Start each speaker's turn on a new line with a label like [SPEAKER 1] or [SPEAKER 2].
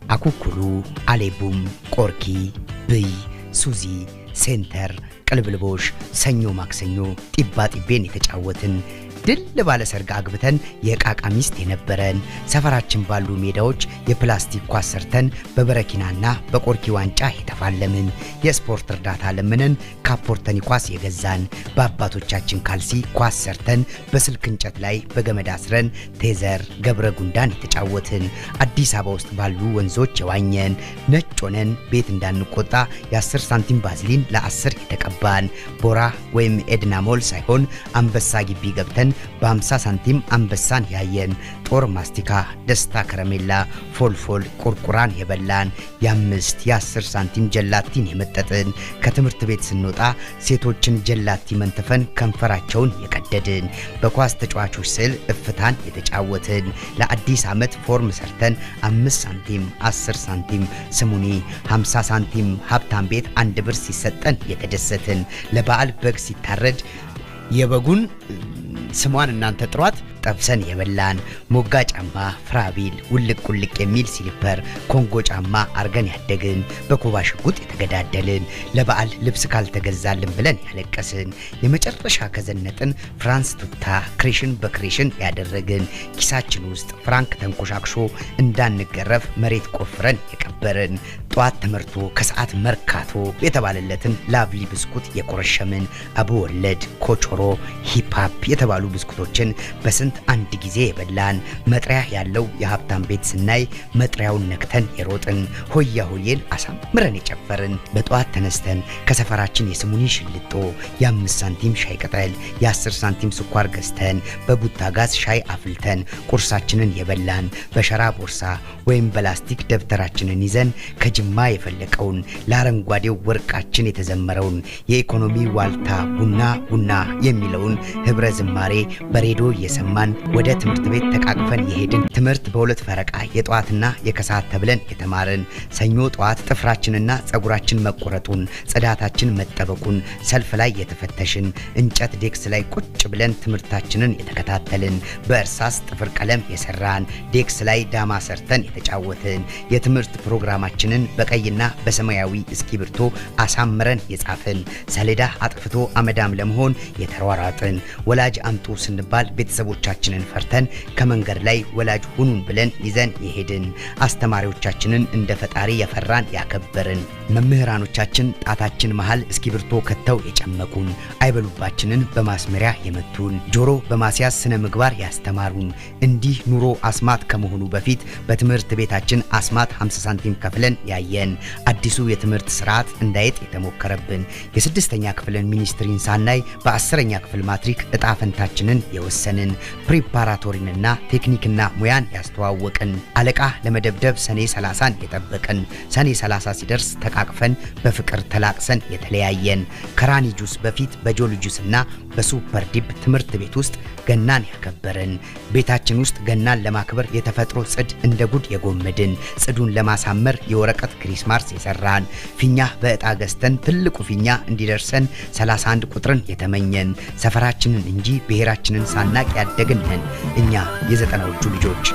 [SPEAKER 1] አኩኩሉ፣ አሌቡም፣ ቆርኪ፣ ብይ፣ ሱዚ፣ ሴንተር፣ ቅልብልቦሽ፣ ሰኞ ማክሰኞ ጢባ ጢቤን የተጫወትን ድል ባለ ሰርግ አግብተን የቃቃ ሚስት የነበረን ሰፈራችን ባሉ ሜዳዎች የፕላስቲክ ኳስ ሰርተን በበረኪናና በቆርኪ ዋንጫ የተፋለምን የስፖርት እርዳታ ለምነን ካፖርተኒ ኳስ የገዛን በአባቶቻችን ካልሲ ኳስ ሰርተን በስልክ እንጨት ላይ በገመድ አስረን ቴዘር ገብረ ጉንዳን የተጫወትን አዲስ አበባ ውስጥ ባሉ ወንዞች የዋኘን ነጭ ሆነን ቤት እንዳንቆጣ የ10 ሳንቲም ባዝሊን ለ10 የተቀባን ቦራ ወይም ኤድናሞል ሳይሆን አንበሳ ግቢ ገብተን በ50 ሳንቲም አንበሳን ያየን ጦር ማስቲካ ደስታ ከረሜላ ፎልፎል ቁርቁራን የበላን የ5 የ10 ሳንቲም ጀላቲን የመጠጥን ከትምህርት ቤት ስንወጣ ሴቶችን ጀላቲ መንተፈን ከንፈራቸውን የቀደድን በኳስ ተጫዋቾች ስል እፍታን የተጫወትን ለአዲስ ዓመት ፎርም ሰርተን 5 ሳንቲም 10 ሳንቲም ስሙኒ 50 ሳንቲም ሀብታም ቤት 1 ብር ሲሰጠን የተደሰትን ለበዓል በግ ሲታረድ የበጉን ስሟን እናንተ ጥሯት ጠብሰን የበላን ሞጋ ጫማ ፍራቢል ውልቅ ቁልቅ የሚል ሲሊፐር ኮንጎ ጫማ አርገን ያደግን በኮባ ሽጉጥ የተገዳደልን ለበዓል ልብስ ካልተገዛልን ብለን ያለቀስን የመጨረሻ ከዘነጥን ፍራንስ ቱታ ክሬሽን በክሬሽን ያደረግን ኪሳችን ውስጥ ፍራንክ ተንኮሻክሾ እንዳንገረፍ መሬት ቆፍረን የቀበርን ጧት ተመርቶ ከሰዓት መርካቶ የተባለለትን ላቭሊ ብስኩት የቆረሸምን አቡ ወለድ ኮቾሮ ሂፓፕ የተባሉ ብስኩቶችን በስንት አንድ ጊዜ የበላን መጥሪያ ያለው የሀብታም ቤት ስናይ መጥሪያውን ነክተን የሮጥን ሆያ ሆዬን አሳምረን የጨፈርን በጧት ተነስተን ከሰፈራችን የስሙኒ ሽልጦ የ5 ሳንቲም ሻይ ቅጠል የ10 ሳንቲም ስኳር ገዝተን በቡታ ጋዝ ሻይ አፍልተን ቁርሳችንን የበላን በሸራ ቦርሳ ወይም በላስቲክ ደብተራችንን ይዘን ከጅማ የፈለቀውን ለአረንጓዴው ወርቃችን የተዘመረውን የኢኮኖሚ ዋልታ ቡና ቡና የሚለውን ህብረ ዝማሬ በሬዲዮ እየሰማን ወደ ትምህርት ቤት ተቃቅፈን የሄድን ትምህርት በሁለት ፈረቃ የጧትና የከሰዓት ተብለን የተማርን ሰኞ ጧት ጥፍራችንና ጸጉራችን መቆረጡን ጽዳታችን መጠበቁን ሰልፍ ላይ የተፈተሽን እንጨት ዴክስ ላይ ቁጭ ብለን ትምህርታችንን የተከታተልን በእርሳስ ጥፍር ቀለም የሰራን ዴክስ ላይ ዳማ ሰርተን የተጫወትን የትምህርት ፕሮግራማችንን በቀይና በሰማያዊ እስክሪብቶ አሳምረን የጻፍን ሰሌዳ አጥፍቶ አመዳም ለመሆን የተሯሯጥን ወላጅ አምጡ ስንባል ቤተሰቦቻችንን ፈርተን ከመንገድ ላይ ወላጅ ሁኑን ብለን ይዘን የሄድን አስተማሪዎቻችንን እንደ ፈጣሪ የፈራን ያከበርን መምህራኖቻችን ጣታችን መሃል እስክሪብቶ ከተው የጨመቁን አይበሉባችንን በማስመሪያ የመቱን ጆሮ በማስያዝ ስነ ምግባር ያስተማሩን እንዲህ ኑሮ አስማት ከመሆኑ በፊት በትምህርት ቤታችን አስማት 50 ሳንቲም ከፍለን ያየን አዲሱ የትምህርት ስርዓት እንዳይጥ የተሞከረብን የ6ኛ ክፍልን ሚኒስትሪን ሳናይ በ10ኛ ክፍል ማትሪክ እጣ ፈንታችንን የወሰንን ፕሪፓራቶሪንና ቴክኒክና ሙያን ያስተዋወቅን አለቃ ለመደብደብ ሰኔ 30ን የጠበቅን ሰኔ 30 ሲደርስ ተቃቅፈን በፍቅር ተላቅሰን የተለያየን ከራኒ ጁስ በፊት በጆሊ ጁስና በሱፐር ዲፕ ትምህርት ቤት ውስጥ ገናን ያከበርን ቤታችን ውስጥ ገናን ለማክበር የተፈጥሮ ጽድ እንደ ጉድ የጎመድን ጽዱን ለማሳመር የወረቀት ክሪስማስ የሰራን ፊኛ በእጣ ገዝተን ትልቁ ፊኛ እንዲደርሰን 31 ቁጥርን የተመኘን ሰፈራችንን እንጂ ብሔራችንን ሳናቅ ያደግን ነን እኛ የዘጠናዎቹ ልጆች።